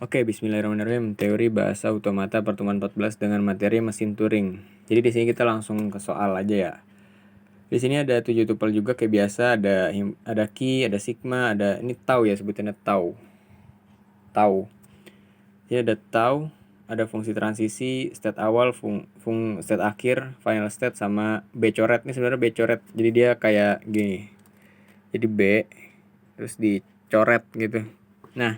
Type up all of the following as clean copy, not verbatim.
Oke, bismillahirrahmanirrahim. Teori bahasa otomata pertemuan 14 dengan materi mesin Turing. Jadi di sini kita langsung ke soal aja ya. Di sini ada 7 tupel juga kayak biasa, ada key, ada sigma, ada ini tau ya sebutannya tau. Tau. Jadi ada tau, ada fungsi transisi, state awal, state akhir, final state sama B coret. Ini sebenarnya B coret. Jadi dia kayak gini. Jadi B terus dicoret gitu. Nah,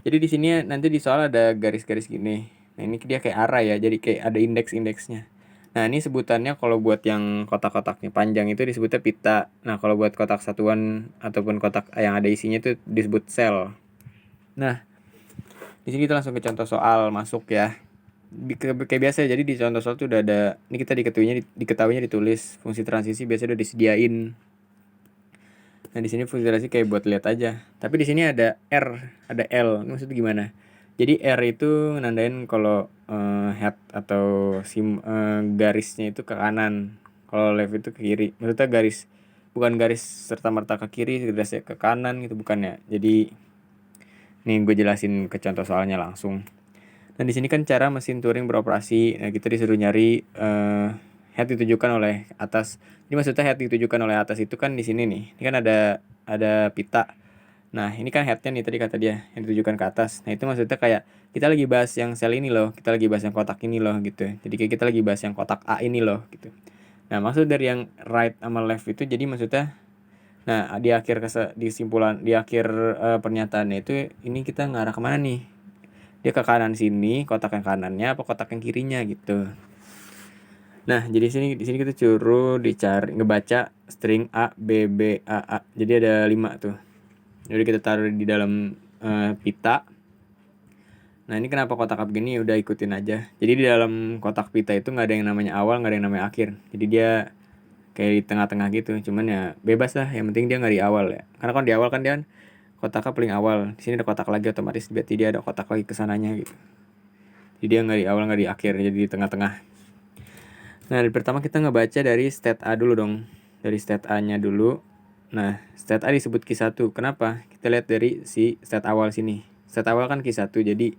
jadi di sini nanti di soal ada garis-garis gini. Nah, ini dia kayak array ya, jadi kayak ada indeks-indeksnya. Nah, ini sebutannya kalau buat yang kotak-kotaknya panjang itu disebutnya pita. Nah, kalau buat kotak satuan ataupun kotak yang ada isinya itu disebut sel. Nah, di sini kita langsung ke contoh soal masuk ya. Kayak biasa, jadi di contoh soal itu udah ada, ini kita diketahuinya ditulis fungsi transisi biasanya udah disediain. Nah, di sini fungsi transisi kayak buat lihat aja. Tapi di sini ada R, ada L. Ini maksudnya gimana? Jadi R itu nandain kalau head atau garisnya itu ke kanan. Kalau left itu ke kiri. Maksudnya garis, bukan garis serta-merta ke kiri, garisnya ke kanan gitu, bukan ya. Jadi nih gue jelasin ke contoh soalnya langsung. Dan di sini kan cara mesin Turing beroperasi. Nah, kita disuruh nyari head ditujukan oleh atas. Ini maksudnya head ditujukan oleh atas itu kan di sini nih. Ini kan ada pita. Nah, ini kan headnya nih tadi kata dia yang ditujukan ke atas. Nah, itu maksudnya kayak kita lagi bahas yang sel ini loh, kita lagi bahas yang kotak ini loh gitu. Jadi kayak kita lagi bahas yang kotak A ini loh gitu. Nah, maksud dari yang right sama left itu jadi maksudnya, nah di akhir di simpulan di akhir pernyataannya itu ini kita ngarah kemana nih? Dia ke kanan sini, kotak yang kanannya apa kotak yang kirinya gitu. Nah, jadi di sini kita suruh dicari ngebaca string A B B A A. Jadi ada 5 tuh. Jadi kita taruh di dalam pita. Nah, ini kenapa kotak begini, udah ikutin aja. Jadi di dalam kotak pita itu nggak ada yang namanya awal, nggak ada yang namanya akhir. Jadi dia kayak di tengah-tengah gitu. Cuman ya bebas lah, yang penting dia nggak di awal ya. Karena kan di awal kan dia kotaknya paling awal. Di sini ada kotak lagi, otomatis berarti dia ada kotak lagi kesananya gitu. Jadi dia nggak di awal, nggak di akhir, jadi di tengah-tengah. Nah, pertama kita ngebaca dari state A dulu dong. Dari state A-nya dulu. Nah, state A disebut Q1. Kenapa? Kita lihat dari si state awal sini. State awal kan Q1, jadi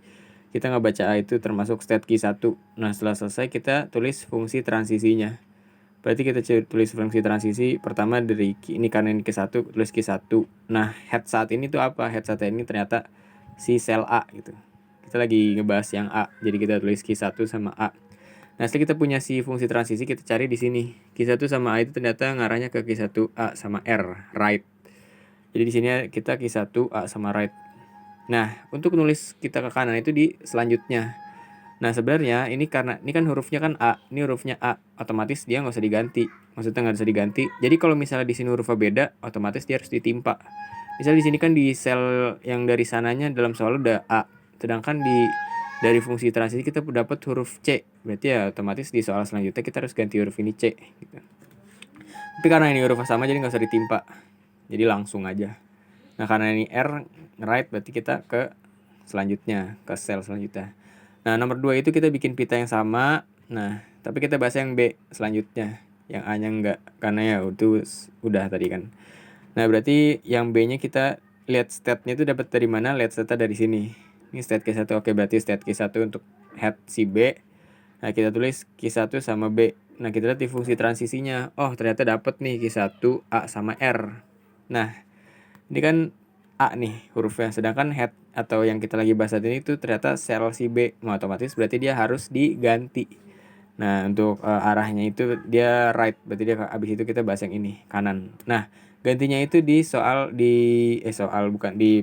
kita ngebaca A itu termasuk state Q1. Nah, setelah selesai kita tulis fungsi transisinya. Berarti kita tulis fungsi transisi pertama dari ini karena ini Q1, tulis Q1. Nah, head saat ini tuh apa? Head saat ini ternyata si sel A gitu. Kita lagi ngebahas yang A, jadi kita tulis Q1 sama A. Nah, setelah kita punya si fungsi transisi, kita cari di sini. Q1 sama A itu ternyata ngarahnya ke Q1A sama R, right. Jadi di sini kita Q1A sama right. Nah, untuk nulis kita ke kanan itu di selanjutnya. Nah, sebenarnya ini karena ini kan hurufnya kan A, ini hurufnya A, otomatis dia nggak usah diganti. Maksudnya nggak usah diganti. Jadi kalau misalnya di sini hurufnya beda, otomatis dia harus ditimpa. Misalnya di sini kan di sel yang dari sananya dalam soal udah A, sedangkan dari fungsi transisi kita dapat huruf C. Berarti ya otomatis di soal selanjutnya kita harus ganti huruf ini C gitu. Tapi karena ini hurufnya sama jadi nggak usah ditimpa. Jadi langsung aja. Nah, karena ini R right berarti kita ke selanjutnya, ke sel selanjutnya. Nah, nomor 2 itu kita bikin pita yang sama. Nah, tapi kita bahas yang B selanjutnya. Yang A-nya enggak, karena ya itu udah tadi kan. Nah, berarti yang B-nya kita lihat state-nya itu dapat dari mana? Lihat state dari sini. Ini state Q1. Oke, berarti state Q1 untuk head si B. Nah, kita tulis Q1 sama B. Nah, kita lihat di fungsi transisinya. Oh, ternyata dapat nih Q1 A sama R. Nah, ini kan A nih hurufnya, sedangkan head atau yang kita lagi bahas tadi itu ternyata sel si B. Nah, otomatis berarti dia harus diganti. Nah, untuk arahnya itu dia right, berarti dia abis itu kita bahas yang ini kanan. Nah, gantinya itu di soal bukan di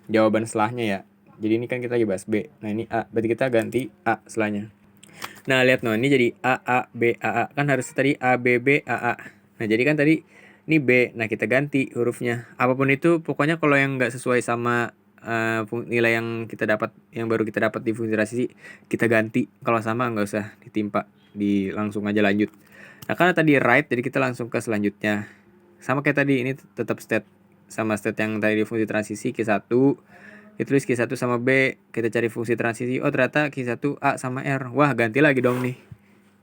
jawaban setelahnya ya. Jadi ini kan kita lagi bahas B. Nah, ini A, berarti kita ganti A setelahnya. Nah, lihat ini jadi A A B A A, kan harus tadi A B B A A. Nah, jadi kan tadi ini B. Nah, kita ganti hurufnya. Apapun itu pokoknya kalau yang nggak sesuai sama nilai yang kita dapat, yang baru kita dapat di fungsi transisi, kita ganti. Kalau sama nggak usah ditimpa, langsung aja lanjut. Nah, karena tadi right, jadi kita langsung ke selanjutnya. Sama kayak tadi, ini tetap state sama state yang tadi di fungsi transisi Q1. Kita tulis Q1 sama B, kita cari fungsi transisi. Oh, ternyata Q1 A sama R. Wah, ganti lagi dong nih.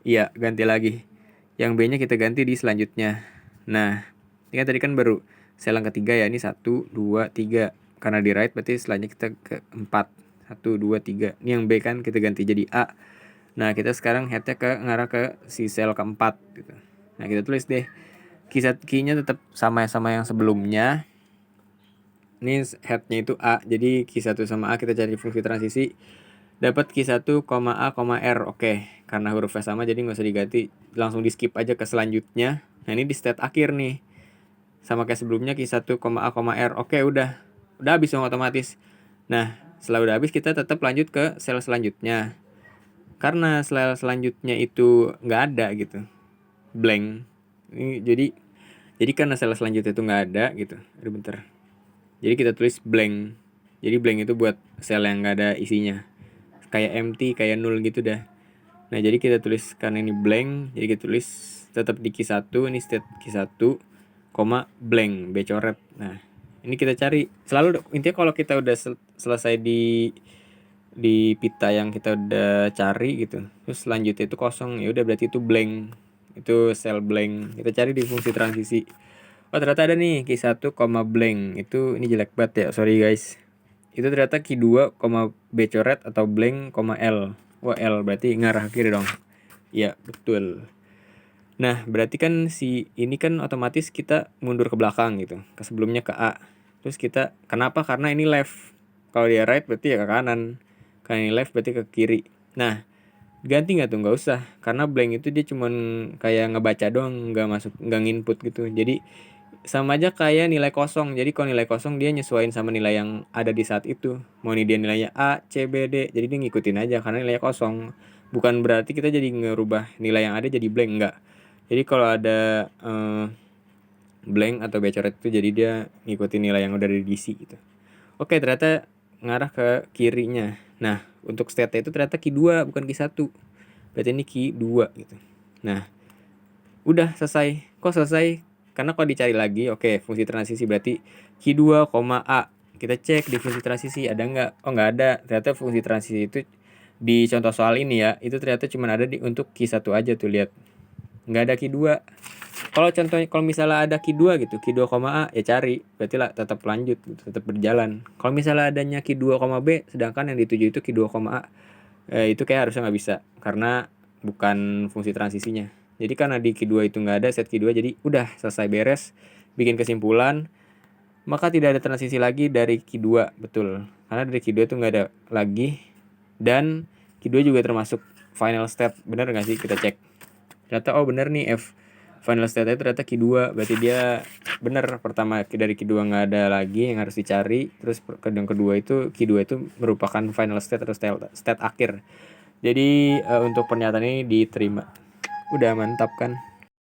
Iya, ganti lagi. Yang B-nya kita ganti di selanjutnya. Nah, ini kan tadi kan baru sel yang ketiga ya. Ini 1, 2, 3. Karena di right berarti selanjutnya kita ke 4. 1, 2, 3. Ini yang B kan kita ganti jadi A. Nah kita sekarang headnya ngarah ke si sel keempat gitu. Nah kita tulis deh key-nya tetap sama yang sebelumnya. Ini headnya itu A, jadi Q1 sama A kita cari fungsi transisi. Dapat Q1, A, R. Oke, karena hurufnya sama jadi nggak usah diganti, langsung di skip aja ke selanjutnya. Nah ini di state akhir nih, sama kayak sebelumnya Q1, A, R. Oke, udah habis dong otomatis. Nah setelah udah habis kita tetap lanjut ke sel selanjutnya. Karena sel selanjutnya itu nggak ada gitu, blank. Ini jadi karena sel selanjutnya itu nggak ada gitu. Aduh bentar. Jadi kita tulis blank. Jadi blank itu buat sel yang nggak ada isinya. Kayak empty, kayak null gitu dah. Nah jadi kita tulis karena ini blank, jadi kita tulis tetap di Q1, ini state Q1, blank, B coret. Nah ini kita cari. Selalu intinya kalau kita udah selesai di pita yang kita udah cari gitu, terus selanjutnya itu kosong, ya udah berarti itu blank. Itu sel blank. Kita cari di fungsi transisi. Oh ternyata ada nih Q1, blank. Itu ini jelek banget ya, sorry guys. Itu ternyata Q2, B coret atau blank, L. Wah L berarti ngarah kiri dong. Iya betul. Nah berarti kan si ini kan otomatis kita mundur ke belakang gitu, ke sebelumnya ke A. Terus kita kenapa? Karena ini left. Kalau dia right berarti ya ke kanan. Kalau ini left berarti ke kiri. Nah ganti nggak tuh? Nggak usah, karena blank itu dia cuman kayak ngebaca doang, nggak masuk, nggak nginput gitu. Jadi sama aja kayak nilai kosong. Jadi kalau nilai kosong dia nyesuaiin sama nilai yang ada di saat itu. Mau nih dia nilainya A, C, B, D. Jadi dia ngikutin aja karena nilainya kosong. Bukan berarti kita jadi ngerubah nilai yang ada jadi blank, enggak. Jadi kalau ada blank atau B coret itu jadi dia ngikutin nilai yang udah ada di DC gitu. Oke, ternyata ngarah ke kirinya. Nah, untuk state itu ternyata Q2 bukan Q1. Berarti ini Q2 gitu. Nah, udah selesai. Kok selesai? Karena kalau dicari lagi, oke, fungsi transisi berarti Q2, A. Kita cek di fungsi transisi ada nggak? Oh nggak ada. Ternyata fungsi transisi itu di contoh soal ini ya, itu ternyata cuma ada untuk Q1 aja tuh, lihat. Nggak ada Q2. Kalau misalnya ada Q2 gitu, Q2, A ya cari. Berarti lah tetap lanjut, tetap berjalan. Kalau misalnya adanya Q2, B, sedangkan yang dituju itu Q2, A, itu kayak harusnya nggak bisa karena bukan fungsi transisinya. Jadi karena di Q2 itu nggak ada set Q2, jadi udah selesai beres. Bikin kesimpulan, maka tidak ada transisi lagi dari Q2, betul. Karena dari Q2 itu nggak ada lagi. Dan Q2 juga termasuk final state, bener nggak sih? Kita cek. Ternyata oh bener nih, F final state itu ternyata Q2. Berarti dia bener, pertama dari Q2 nggak ada lagi yang harus dicari. Terus yang kedua itu Q2 itu merupakan final state atau state akhir. Jadi untuk pernyataan ini diterima. Udah mantap kan?